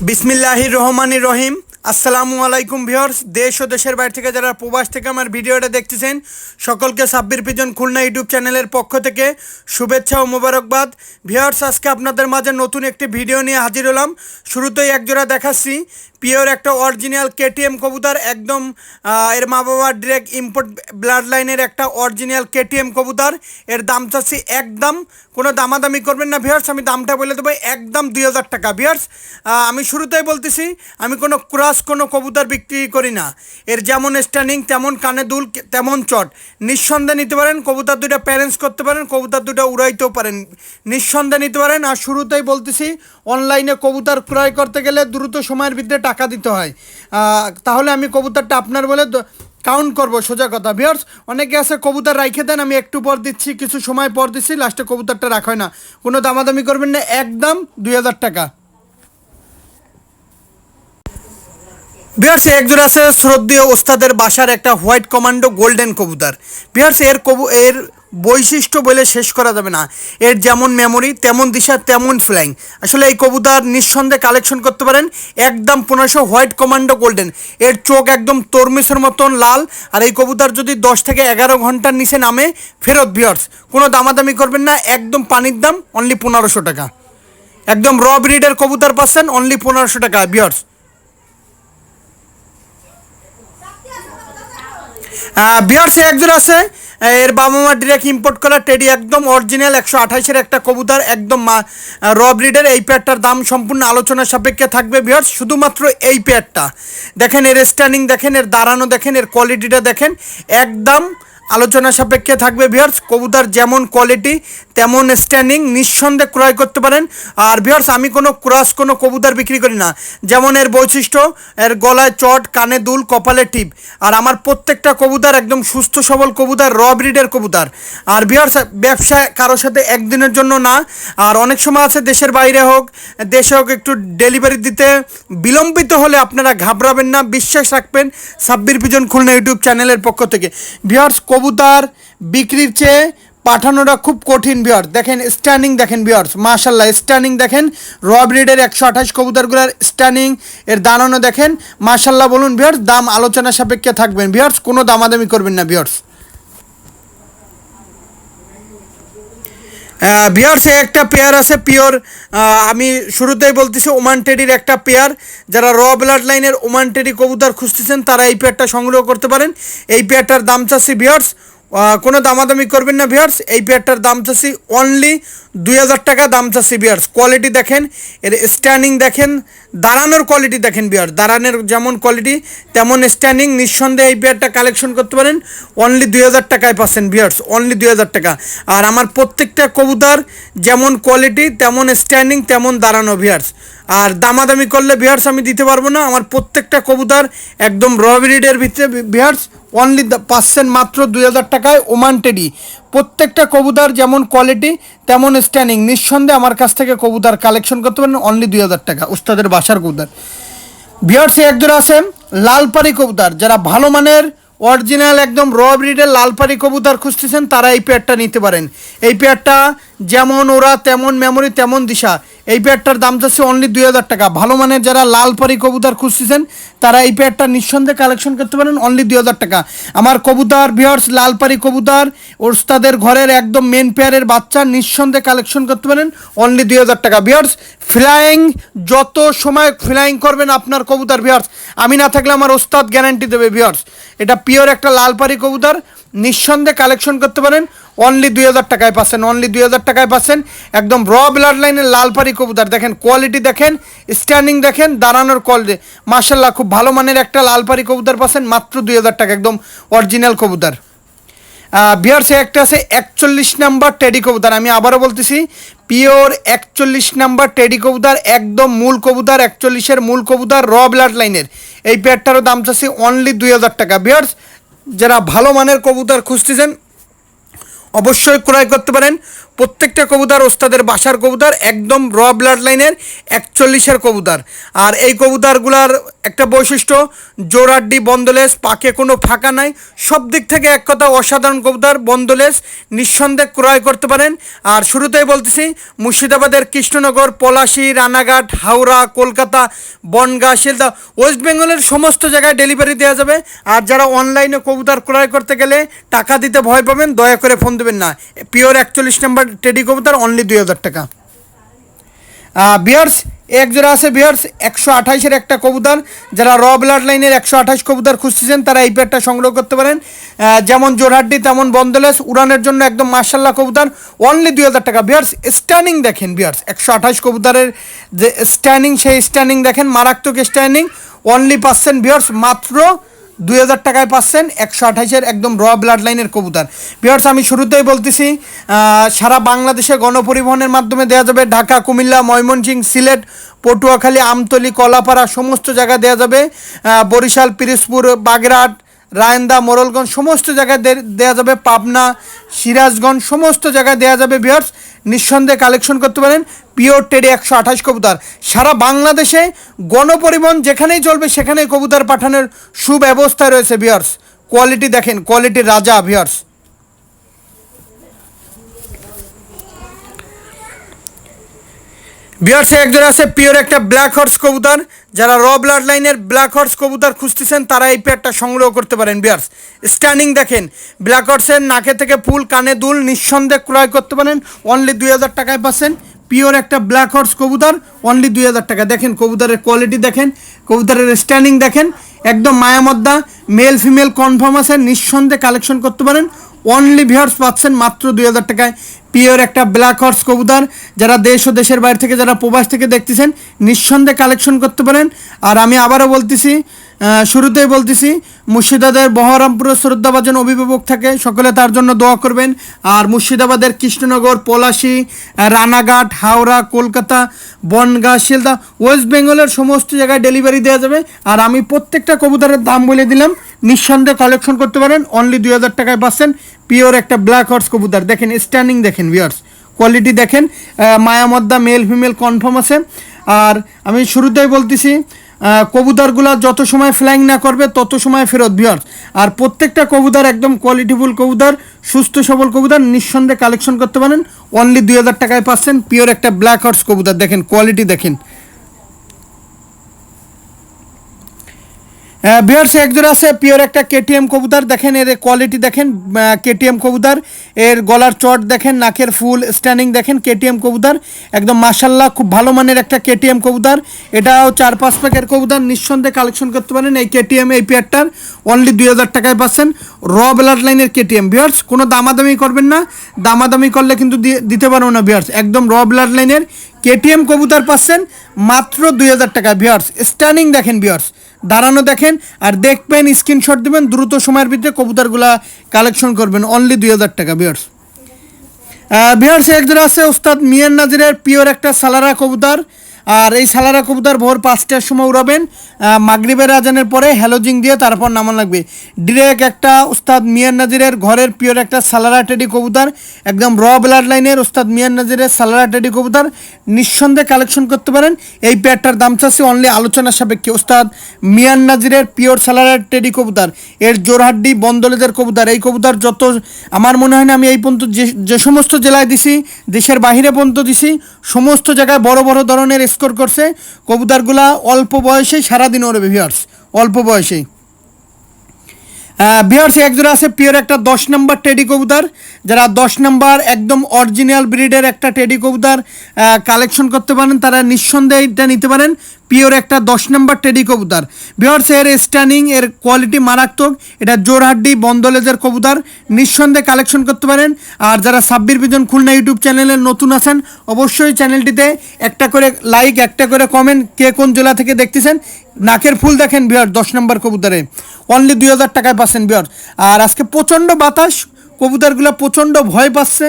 বিসমিল্লাহির রহমানির রহিম। আসসালামু আলাইকুম ভিউয়ার্স, দেশ ও দেশের বাইরে থেকে যারা প্রবাস থেকে আমার ভিডিওটা দেখতেছেন সকলকে সাব্বির পিজন খুলনা ইউটিউব চ্যানেলের পক্ষ থেকে শুভেচ্ছা ও মোবারকবাদ। ভিউয়ার্স, আজকে আপনাদের মাঝে নতুন একটি ভিডিও নিয়ে হাজির হলাম। শুরুতেই একজোড়া দেখাচ্ছি পিওর একটা অরিজিনাল কেটিএম কবুতর, একদম এর মা বাবা ডিরেক্ট ইম্পোর্ট ব্লাড লাইনের একটা অরিজিনাল কেটিএম কবুতর। এর দাম চাচ্ছি একদম, কোনো দামাদামি করবেন না ভিউয়ার্স, আমি দামটা বলে দেবো একদম 2000 টাকা। ভিউয়ার্স, আমি শুরুতেই বলতেছি আমি কোনো ক্রস কোনো কবুতর বিক্রি করি না। এর যেমন স্ট্যান্ডিং তেমন কানে দুল তেমন চট, নিঃসন্দেহে নিতে পারেন। কবুতর দুটো প্যারেন্টস করতে পারেন, কবুতর দুটো উড়াইতেও পারেন, নিঃসন্দেহে নিতে পারেন। আর শুরুতেই বলতেছি অনলাইনে কবুতর ক্রয় করতে গেলে দ্রুত সময়ের ভিতরে টাকা দিতে হয়, তাহলে আমি কবুতরটা আপনার বলে কাউন্ট করবো, সোজা কথা। ভিউয়ার্স, অনেকে আছে কবুতর রাইখে দেন, আমি একটু পর দিচ্ছি, কিছু সময় পর দিচ্ছি, লাস্টে কবুতরটা রাখা হয় না। কোনো দামাদামি করবেন না, একদম 2000 টাকা। ভিউয়ার্স, একজোড়া আছে শ্রদ্ধেয় ওস্তাদের বাসার একটা হোয়াইট কমান্ডো গোল্ডেন কবুতর। ভিউয়ার্স, এর বৈশিষ্ট্য বলে শেষ করা যাবে না। এর যেমন মেমোরি তেমন দিশা তেমন ফ্লাইং। আসলে এই কবুতর নিঃসন্দেহে কালেকশন করতে পারেন, একদম 1500 হোয়াইট কমান্ডো গোল্ডেন। এর চোখ একদম তরমুজের মতন লাল। আর এই কবুতর যদি 10 থেকে 11 ঘন্টার নিচে নামে ফেরত। ভিউয়ার্স, কোনো দামাদামি করবেন না, একদম পানির দাম, অনলি 1500 টাকা। একদম র ব্রিডের কবুতর পাচ্ছেন অনলি 1500 টাকা। ভিউয়ার্স, ভিউয়ার্স, একজন আছে এর বাবা মা ডিরেক্ট ইম্পোর্ট করা টেডি, একদম অরিজিনাল 128-এর একটা কবুতর, একদম র ব্রিডের। এই পেয়ারটার দাম সম্পূর্ণ আলোচনা সাপেক্ষে থাকবে। ভিউয়ার্স, শুধুমাত্র এই পেয়ারটা দেখেন, এর স্ট্যান্ডিং দেখেন, এর দাঁড়ানো দেখেন, এর কোয়ালিটিটা দেখেন, একদম আলোচনা সাপেক্ষে থাকবে। ভিউয়ার্স, কবুতর যেমন কোয়ালিটি তেমন স্ট্যান্ডিং, নিঃসন্দেহে ক্রয় করতে পারেন। আর ভিউয়ার্স, আমি কোনো ক্রস কোনো কবুতর বিক্রি করি না। যেমন এর বৈশিষ্ট্য, এর গলায় চট, কানে দুল, কপালে টিপ। আর আমার প্রত্যেকটা কবুতর একদম সুস্থ সবল কবুতর, র ব্রিডের কবুতর। আর ভিউয়ার্স, ব্যবসা কারোর সাথে একদিনের জন্য না। আর অনেক সময় আছে দেশের বাইরে হোক দেশে হোক একটু ডেলিভারি দিতে বিলম্বিত হলে আপনারা ঘাবড়াবেন না, বিশ্বাস রাখবেন সাব্বির পিজন খুলনা ইউটিউব চ্যানেলের পক্ষ থেকে। ভিউয়ার্স, কবুতর বিক্রির চেয়ে পাঠানোটা খুব কঠিন। ভিউয়ার্স দেখেন, স্ট্যান্ডিং দেখেন, ভিউয়ার্স মাশাল্লাহ, স্ট্যান্ডিং দেখেন, র ব্রিডের 128 কবুতরগুলোর স্ট্যান্ডিং, এর দাঁড়ানো দেখেন, মাশাল্লাহ বলুন। ভিউয়ার্স, দাম আলোচনা সাপেক্ষে থাকবেন। ভিউয়ার্স, কোনো দামাদামি করবেন না। ভিউয়ার্স, ভিউয়ার্স, একটা পেয়ার আছে পিওর, আমি শুরুতেই বলতেছি ওমান টেডির একটা পেয়ার। যারা র ব্লাড লাইনের ওমান টেডি কবুতর খুঁজতেছেন তারা এই পেয়ারটা সংগ্রহ করতে পারেন। এই পেয়ারটার দাম চাচ্ছি ভিউয়ার্স, কোনো দামাদামি করবেন না। ভিউয়ার্স, এই পেয়ারটার দাম চাচ্ছি অনলি 2000 টাকা দাম চাচ্ছি। ভিউয়ার্স, কোয়ালিটি দেখেন, এর স্ট্যান্ডিং দেখেন, দাঁড়ানোর কোয়ালিটি দেখেন। ভিউয়ার্স, দাঁড়ানোর যেমন কোয়ালিটি তেমন স্ট্যান্ডিং, নিঃসন্দেহে এই পেয়ারটা কালেকশন করতে পারেন, অনলি 2000 টাকায় পাচ্ছেন। ভিউয়ার্স, অনলি 2000 টাকা। আর আমার প্রত্যেকটা কবুতর যেমন কোয়ালিটি তেমন স্ট্যান্ডিং তেমন দাঁড়ানো। ভিউয়ার্স, আর দামাদামি করলে ভিউয়ার্স আমি দিতে পারবো না। আমার প্রত্যেকটা কবুতর একদম র ব্রিডের ভিতরে। ভিউয়ার্স, অনলি পাচ্ছেন মাত্র 2000 টাকায় ওমান টেডি। প্রত্যেকটা কবুতর যেমন কোয়ালিটি তেমন স্ট্যান্ডিং, নিঃসন্দেহে আমার কাছ থেকে কবুতর কালেকশন করতে পারেন, অনলি 2000 টাকা উস্তাদের বাসার কবুতর। ভিউয়ার্স, একজন আছেন লালপাড়ি কবুতর, যারা ভালো মানের অরিজিনাল একদম র ব্রিডের লালপাড়ি কবুতর খুঁজতেছেন তারা এই পেয়ারটা নিতে পারেন। এই পেয়ারটা যেমন ওরা তেমন মেমোরি তেমন দিশা। এই পেয়ারটার দাম যাচ্ছে অনলি 2000 টাকা। ভালো মানের যারা লালপাড়ি কবুতর খুঁজতেছেন তারা এই পেয়ারটা নিঃসন্দেহে কালেকশন করতে পারেন, অনলি 2000 টাকা। আমার কবুতর ভিউয়ার্স, লালপাড়ি কবুতর ওস্তাদের ঘরের একদম মেন পেয়ারের বাচ্চা, নিঃসন্দেহে কালেকশন করতে পারেন, অনলি 2000 টাকা। ভিউয়ার্স, ফ্লাইং যত সময় ফ্লাইং করবেন আপনার কবুতর, ভিউয়ার্স আমি না থাকলে আমার ওস্তাদ গ্যারান্টি দেবে। ভিউয়ার্স, এটা পিওর একটা লালপাড়ি কবুতর, নিঃসন্দেহে কালেকশন করতে পারেন, অনলি 2000 টাকায় পাচ্ছেন, অনলি 2000 টাকায় পাচ্ছেন। একদম র ব্লাড লাইনের লালপাড়ি কবুতর দেখেন, কোয়ালিটি দেখেন, স্ট্যান্ডিং দেখেন, দাঁড়ানোর কোয়ালিটি মাশাল্লাহ, খুব ভালো মানের একটা লালপাড়ি কবুতর পাচ্ছেন মাত্র 2000 টাকা, একদম অরিজিনাল কবুতর। ভিউয়ার্স, একটা আছে 41 নাম্বার টেডি কবুতর, আমি আবারও বলতেছি পিওর 41 নাম্বার টেডি কবুতর, একদম মূল কবুতর, 41-এর মূল কবুতর, র ব্লাড লাইনের। এই পেয়ারটারও দাম চাচ্ছি অনলি 2000 টাকা। ভিউয়ার্স, যারা ভালো মানের কবুতর খুঁজতেছেন অবশ্যই ক্রয় করতে পারেন। প্রত্যেকটা কবুতর ওস্তাদের বাসার কবুতর, একদম র ব্লাড লাইনের 41-এর কবুতর। আর এই কবুতরগুলার একটা বৈশিষ্ট্য, জোড়াড্ডি বন্দলেস, পাকে কোনো ফাঁকা নাই, সব দিক থেকে এক কথা অসাধারণ কবুতর। বন্দলেস নিঃসন্দেহে ক্রয় করতে পারেন। আর শুরুতেই বলতেছি, মুর্শিদাবাদের কৃষ্ণনগর, পলাশী, রানাঘাট, হাওড়া, কলকাতা, বনগাঁ, শিলদা, ওয়েস্ট বেঙ্গলের সমস্ত জায়গায় ডেলিভারি দেওয়া যাবে। আর যারা অনলাইনে কবুতর ক্রয় করতে গেলে টাকা দিতে ভয় পাবেন, দয়া করে ফোন দেবেন না। পিওর 41 নম্বর টেডি কবুতর, অনলি 2000 টাকা। বিয়ার্স এক জোড়া আছে বিয়ার্স 128-এর একটা কবুতর। যারা র ব্লাড লাইনের 128 কবুতর খুঁজতেছেন তারা এই পেয়ারটা সংগ্রহ করতে পারেন। যেমন জোরহাড্ডি তেমন বন্দলেস, উড়ানের জন্য একদম মার্শাল্লাহ কবুতর, অনলি 2000 টাকা। বিয়ার্স স্ট্যান্ডিং দেখেন, বিয়ার্স 128 কবুতরের যে স্ট্যান্ডিং, সেই স্ট্যান্ডিং দেখেন, মারাত্মক স্ট্যান্ডিং। অনলি পাচ্ছেন বিয়ার্স মাত্র 2000 টাকায় পাচ্ছেন 128-এর একদম র ব্লাড লাইনের কবুতর। বিয়ার্স আমি শুরুতেই বলতেছি, সারা বাংলাদেশে গণপরিবহনের মাধ্যমে দেওয়া যাবে। ঢাকা, কুমিল্লা, ময়মনসিংহ, সিলেট, পটুয়াখালী, আমতলী, কলাপাড়া সমস্ত জায়গায় দেওয়া যাবে। বরিশাল, পিরোজপুর, বাগেরহাট, রায়ন্দা, মোরলগঞ্জ সমস্ত জায়গায় দেওয়া যাবে। পাবনা, সিরাজগঞ্জ সমস্ত জায়গায় দেওয়া যাবে। বিয়ার্স নিঃসন্দেহে কালেকশন করতে পারেন। পিওর টেডি 128 কবুতর, সারা বাংলাদেশে গণপরিবহন যেখানেই চলবে সেখানেই কবুতর পাঠানোর সুব্যবস্থা রয়েছে। বিয়ার্স কোয়ালিটি দেখেন, কোয়ালিটির রাজা। বিয়ার্স বিয়ার্সে একজন আছে পিওর একটা ব্ল্যাক হর্স কবুতর। যারা র ব্লাড লাইনের ব্ল্যাক হর্স কবুতর খুঁজতেছেন তারা এই পেয়ারটা সংগ্রহ করতে পারেন। বিয়ার্স স্ট্যান্ডিং দেখেন, ব্ল্যাক হর্সের নাকে থেকে ফুল, কানে দুল, নিঃসন্দেহে ক্রয় করতে পারেন। অনলি 2000 টাকায় পাচ্ছেন পিওর একটা ব্ল্যাক হর্স কবুতর, অনলি 2000 টাকা। দেখেন কবুতরের কোয়ালিটি দেখেন, কবুতরের স্ট্যান্ডিং দেখেন, একদম মায়ামদ্দা, মেল ফিমেল কনফার্ম আছে, নিঃসন্দেহে কালেকশন করতে পারেন। অনলি ভিউয়ার্স পাচ্ছেন মাত্র 2000 টাকায় পিওর একটা ব্ল্যাক হর্স কবুতর। যারা দেশ ও দেশের বাইরে থেকে, যারা প্রবাস থেকে দেখতেছেন, নিঃসন্দেহে কালেকশন করতে পারেন। আর আমি আবারও বলতেছি, শুরুতেই বলতেছি, মুর্শিদাবাদের বহরমপুরে শ্রদ্ধাভাজন অভিভাবক থাকে, সকলে তার জন্য দোয়া করবেন। আর মুর্শিদাবাদের কৃষ্ণনগর, পলাশী, রানাঘাট, হাওড়া, কলকাতা, বনগাঁ, শিলদা, ওয়েস্ট বেঙ্গলের সমস্ত জায়গায় ডেলিভারি দেওয়া যাবে। আর আমি প্রত্যেকটা কবুতরের দাম বলে দিলাম, নিঃসন্দেহে কালেকশন করতে পারেন। অনলি 2000 টাকায় পাচ্ছেন পিওর একটা ব্ল্যাক হর্স কবুতর। দেখেন স্ট্যান্ডিং দেখেন, ভিউয়ার্স কোয়ালিটি দেখেন, মায়ামদ্দা, মেল ফিমেল কনফার্ম আছে। আর আমি শুরুতেই বলতেছি, কবুতরগুলো যত সময় ফ্লাইং না করবে তত সময় ফেরত। ভিউয়ার্স আর প্রত্যেকটা কবুতর একদম কোয়ালিটিফুল কবুতর, সুস্থ সবল কবুতর, নিঃসন্দেহে কালেকশন করতে পারেন। অনলি 2000 টাকায় পাচ্ছেন পিওর একটা ব্ল্যাক হর্স কবুতর। দেখেন কোয়ালিটি দেখেন। ভিউয়ার্স একজোড়া আছে পিওর একটা কেটিএম কবুতর। দেখেন এর কোয়ালিটি দেখেন, কেটিএম কবুতর, এর গলার চট দেখেন, নাকের ফুল, স্ট্যান্ডিং দেখেন। কেটিএম কবুতর একদম মাশাল্লাহ খুব ভালো মানের একটা কেটিএম কবুতর। এটাও 4-5 প্যাকের কবুতর, নিঃসন্দেহে কালেকশন করতে পারেন এই কেটিএম এই পেয়ারটার। অনলি 2000 টাকায় পাচ্ছেন র ব্লাড লাইনের কেটিএম। ভিউয়ার্স কোনো দামাদামি করবেন না, দামাদামি করলে কিন্তু দিতে পারবো না। ভিউয়ার্স একদম র ব্লাড লাইনের কেটিএম কবুতর পাচ্ছেন মাত্র 2000 টাকা। ভিউয়ার্স স্ট্যান্ডিং দেখেন, ভিউয়ার্স দাঁড়ানো দেখেন, আর দেখবেন স্ক্রিনশট দেবেন, দ্রুত সময়ের ভিতরে কবুতরগুলা কালেকশন করবেন। অনলি 2000 টাকা। ভিউয়ার্স ভিউয়ার্স একজোড়া আছে ওস্তাদ মিয়ান নাজিরের পিওর একটা সালারা কবুতর। আর এই সালারা কবুতর ভোর 5টার সময় উড়াবেন, মাগরিবের আজানের পরে হ্যালোজিং দিয়ে তারপর নামান লাগবে। ডিরেক্ট একটা ওস্তাদ মিয়ান নাজিরের ঘরের পিওর একটা সালারা টেডি কবুতর, একদম র ব্লাড লাইনের ওস্তাদ মিয়ান নাজিরের সালারা টেডি কবুতর, নিঃসন্দেহে কালেকশন করতে পারেন। এই পেয়ারটার দাম চাচ্ছে অনলি আলোচনার সাপেক্ষে। ওস্তাদ মিয়ান নাজিরের পিওর সালারা টেডি কবুতর, এর জোরহাড্ডি বন্দলেদের কবুতর। এই কবুতর যত, আমার মনে হয় না আমি এই পর্যন্ত যে সমস্ত জেলায় দিছি, দেশের বাহিরে পর্যন্ত দিছি, সমস্ত জায়গায় বড় বড় ধরনের স্কোর করছে। কবুতরগুলা অল্প বয়সেই সারাদিন ওড়বে। ভিউয়ার্স অল্প বয়সেই। ভিউয়ার্স একজোড়া আছে পিওর একটা 10 নম্বর টেডি কবুতর। যারা 10 নম্বর একদম অরিজিনাল ব্রিডের একটা টেডি কবুতর কালেকশন করতে পারেন তারা নিঃসন্দেহে এটা নিতে পারেন। পিওর একটা 10 নম্বর টেডি কবুতর। ভিউয়ার্স এর স্ট্যান্ডিং, এর কোয়ালিটি মারাত্মক। এটা জোরহাড্ডি বন্দলেজের কবুতর, নিঃসন্দেহে কালেকশন করতে পারেন। আর যারা সাব্বির বিজন খুলনা ইউটিউব চ্যানেলে নতুন আছেন, অবশ্যই চ্যানেলটিতে একটা করে লাইক, একটা করে কমেন্ট, কে কোন জেলা থেকে দেখতেছেন। নাকের ফুল দেখেন ভিউয়ার্স 10 নম্বর কবুতরে। অনলি 2000 টাকায় পাচ্ছেন ভিউয়ার্স। আর আজকে প্রচণ্ড বাতাস, কবুতরগুলো প্রচণ্ড ভয় পাচ্ছে।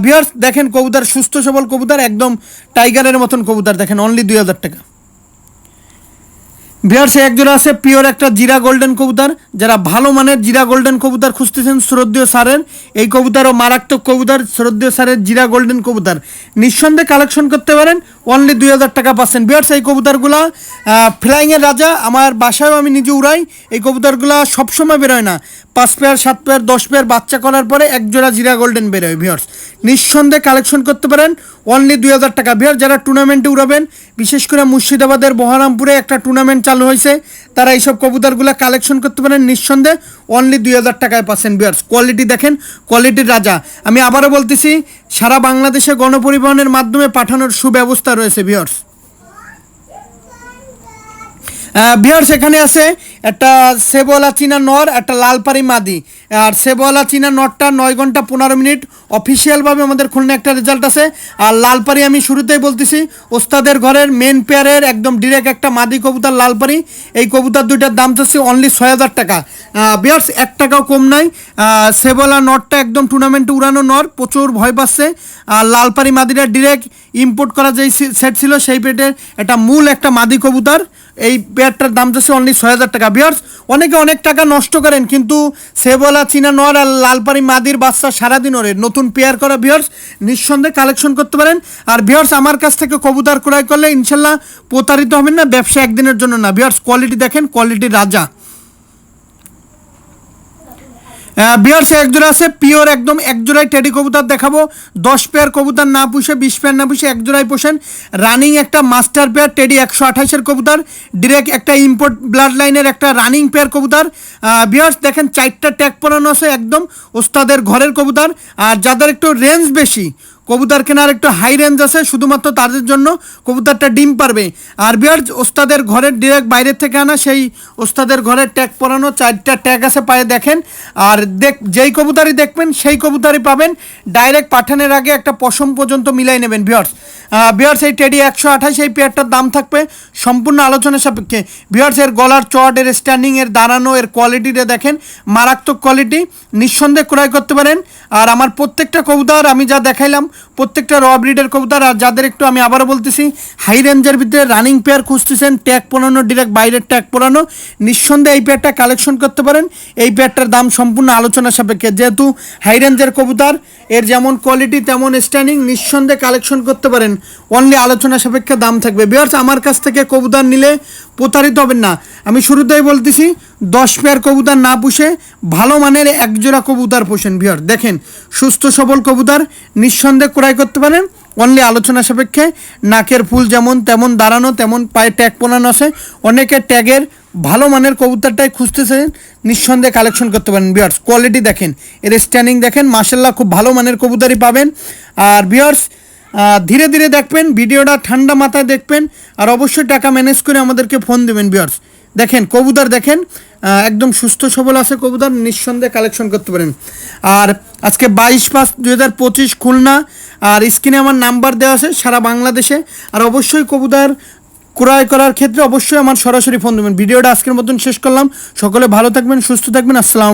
ভিউয়ার্স দেখেন কবুতর সুস্থ সবল কবুতর, একদম টাইগারের মতন কবুতর। দেখেন অনলি 2000 টাকা। ভিউয়ার্স এক জোড়া আছে পিওর একটা জিরা গোল্ডেন কবুতর, যারা ভালো মানের জিরা গোল্ডেন কবুতর খুঁজতেছেন শ্রদ্ধেয় স্যারের এই কবুতর ও মারাত্মক কবুতর, শ্রদ্ধেয় স্যারের জিরা গোল্ডেন কবুতর নিঃসন্দেহে কালেকশন করতে পারেন, অনলি 2000 টাকা পাচ্ছেন। ভিউয়ার্স এই কবুতরগুলো ফ্লাইংয়ের রাজা, আমার বাসায়ও আমি নিজে উড়াই। এই কবুতরগুলো সবসময় বেরোয় না, 5 পেয়ার 7 পেয়ার 10 পেয়ার বাচ্চা করার পরে এক জোড়া জিরা গোল্ডেন বেরোয়। ভিউয়ার্স নিঃসন্দেহে কালেকশন করতে পারেন, অনলি 2000 টাকা। ভিউয়ার্স যারা টুর্নামেন্টে উড়াবেন, বিশেষ করে মুর্শিদাবাদের বহরমপুরে একটা টুর্নামেন্ট চালু হয়েছে, তারা এইসব কবুতরগুলো কালেকশন করতে পারেন নিঃসন্দেহে, অনলি 2000 টাকায় পাচ্ছেন। ভিউয়ার্স কোয়ালিটি দেখেন, কোয়ালিটির রাজা। আমি আবারও বলতেছি, সারা বাংলাদেশে গণপরিবহনের মাধ্যমে পাঠানোর সুব্যবস্থা রয়েছে। ভিউয়ার্স ভিউয়ার্স এখানে আছে একটা সেবলা চীনা নর, একটা লালপাড়ি মাদি। আর সেবলা চীনা নরটা 9 ঘন্টা 15 মিনিট অফিসিয়ালভাবে আমাদের খুলনা একটা রেজাল্ট আছে। আর লালপাড়ি আমি শুরুতেই বলতেছি, ওস্তাদের ঘরের মেন পেয়ারের একদম ডিরেক্ট একটা মাদি কবুতর লালপাড়ি। এই কবুতর দুইটার দাম চাচ্ছি অনলি 6000 টাকা। ভিউয়ার্স 1 টাকাও কম নাই। সেবলা নরটা একদম টুর্নামেন্টে উড়ানো নর, প্রচুর ভয় পাচ্ছে। আর লালপাড়ি মাদিটা ডিরেক্ট ইম্পোর্ট করা যেই সেট ছিল সেই পেটের একটা মূল একটা মাদি কবুতর। এই পেয়ারটার দাম যাচ্ছে অনলি 6000 টাকা। ভিউয়ার্স অনেকে অনেক টাকা নষ্ট করেন, কিন্তু সেবলা চীনা নর আর লালপাড়ি মাদির বাচ্চা সারাদিন ওরে নতুন পেয়ার করা। ভিউয়ার্স নিঃসন্দেহে কালেকশন করতে পারেন। আর ভিউয়ার্স আমার কাছ থেকে কবুতর ক্রয় করলে ইনশাল্লাহ প্রতারিত হবেন না, ব্যবসা একদিনের জন্য না। ভিউয়ার্স কোয়ালিটি দেখেন, কোয়ালিটির রাজা। ভিউয়ার্স এক জোড়া আছে পিওর একদম এক জোড়ায় টেডি কবুতর দেখাবো। 10 পেয়ার কবুতর না পুষে, 20 পেয়ার না পুষে এক জোড়ায় পোষেন। রানিং একটা মাস্টার পেয়ার টেডি 128-এর কবুতর, ডিরেক্ট একটা ইম্পোর্ট ব্লাড লাইনের একটা রানিং পেয়ার কবুতর। ভিউয়ার্স দেখেন 4টা ট্যাগ পরানো আছে, একদম ওস্তাদের ঘরের কবুতর। আর যাদের একটু রেঞ্জ বেশি, কবুতর কেনার একটু হাই রেঞ্জ আছে, শুধুমাত্র তাদের জন্য কবুতরটা ডিম পারবে। আর ভিউয়ার্স ওস্তাদের ঘরের ডিরেক্ট বাইরের থেকে আনা সেই ওস্তাদের ঘরের ট্যাগ পরানো 4টা ট্যাগ আছে পায়ে দেখেন। আর যেই কবুতরই দেখবেন সেই কবুতরই পাবেন। ডাইরেক্ট পাঠানোর আগে একটা পশম পর্যন্ত মিলাই নেবেন। ভিউয়ার্স এই টেডি 128, এই পেয়ারটার দাম থাকবে সম্পূর্ণ আলোচনা সাপেক্ষে। ভিউয়ার্স এর গলার চট, এর স্ট্যান্ডিং, এর দাঁড়ানো, এর কোয়ালিটিটা দেখেন, মারাত্মক কোয়ালিটি, নিঃসন্দেহে ক্রয় করতে পারেন। আর আমার প্রত্যেকটা কবুতর আমি যা দেখাইলাম প্রত্যেকটা র ব্রিডের কবুতর। আর যাদের একটু আমি আবারও বলতেছি হাই রেঞ্জের ভিতরে রানিং পেয়ার খুঁজতেছেন, ট্যাগ পরানো, ডিরেক্ট বাইরের ট্যাগ পরানো, নিঃসন্দেহে এই পেয়ারটা কালেকশন করতে পারেন। এই পেয়ারটার দাম সম্পূর্ণ আলোচনা সাপেক্ষে, যেহেতু হাই রেঞ্জের কবুতর, এর যেমন কোয়ালিটি তেমন স্ট্যান্ডিং, নিঃসন্দেহে কালেকশন করতে পারেন, অনলি আলোচনা সাপেক্ষে দাম থাকবে। ভিউয়ার্স আমার কাছ থেকে কবুতর নিলে প্রতারিত হবেন না। আমি শুরুতেই বলতেছি 10 পেয়ার কবুতর না পুষে ভালো মানের এক জোড়া কবুতর পোষেন। ভিউয়ার্স দেখেন সুস্থ সবল কবুতর নিঃসন্দেহে ক্রয় করতে পারেন, অনলি আলোচনা সাপেক্ষে। নাকের ফুল যেমন তেমন দাঁড়ানো, তেমন পায়ে ট্যাগ পরানো আছে। অনেকে ট্যাগের ভালো মানের কবুতরটাই খুঁজতেছেন, নিঃসন্দেহে কালেকশন করতে পারেন। ভিউয়ার্স কোয়ালিটি দেখেন, এর স্ট্যান্ডিং দেখেন, মাশাআল্লাহ খুব ভালো মানের কবুতরই পাবেন। আর ভিউয়ার্স ধীরে ধীরে দেখবেন, ভিডিওটা ঠান্ডা মাথায় দেখবেন, আর অবশ্যই টাকা ম্যানেজ করে আমাদেরকে ফোন দেবেন। ভিউয়ার্স দেখেন কবুতর দেখেন, একদম সুস্থ সবল আছে কবুতর, নিঃসন্দেহে কালেকশন করতে পারেন। আর আজকে 22/5/2025 খুলনা। আর স্ক্রিনে আমার নাম্বার দেওয়া আছে সারা বাংলাদেশে। আর অবশ্যই কবুতর ক্রয় করার ক্ষেত্রে অবশ্যই আমার সরাসরি ফোন দেবেন। ভিডিওটা আজকের মতন শেষ করলাম। সকলে ভালো থাকবেন, সুস্থ থাকবেন। আসসালাম।